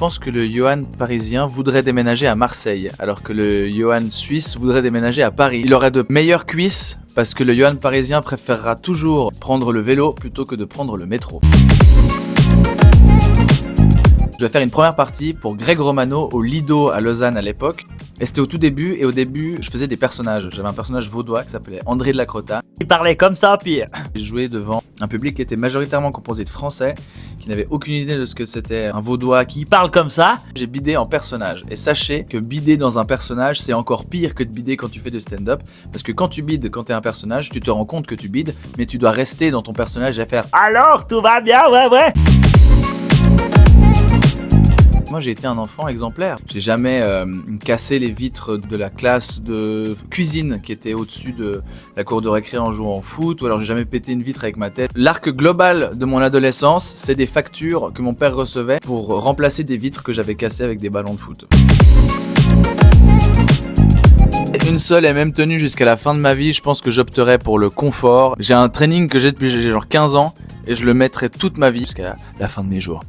pense que le Johan parisien voudrait déménager à Marseille, alors que le Johan suisse voudrait déménager à Paris. Il aurait de meilleures cuisses, parce que le Johan parisien préférera toujours prendre le vélo plutôt que de prendre le métro. Je vais faire une première partie pour Greg Romano au Lido à Lausanne à l'époque. Et c'était au tout début, et au début, je faisais des personnages. J'avais un personnage vaudois qui s'appelait André de la Crotta. Il parlait comme ça, puis... J'ai joué devant un public qui était majoritairement composé de Français, qui n'avaient aucune idée de ce que c'était un vaudois qui parle comme ça. J'ai bidé en personnage. Et sachez que bider dans un personnage, c'est encore pire que de bider quand tu fais du stand-up. Parce que quand tu bides, quand t'es un personnage, tu te rends compte que tu bides, mais tu dois rester dans ton personnage et faire « Alors, tout va bien, ouais. » Moi j'ai été un enfant exemplaire. J'ai jamais cassé les vitres de la classe de cuisine qui était au-dessus de la cour de récré en jouant au foot, ou alors j'ai jamais pété une vitre avec ma tête. L'arc global de mon adolescence, c'est des factures que mon père recevait pour remplacer des vitres que j'avais cassées avec des ballons de foot. Une seule et même tenue jusqu'à la fin de ma vie, je pense que j'opterais pour le confort. J'ai un training que j'ai depuis j'ai genre 15 ans et je le mettrai toute ma vie jusqu'à la fin de mes jours.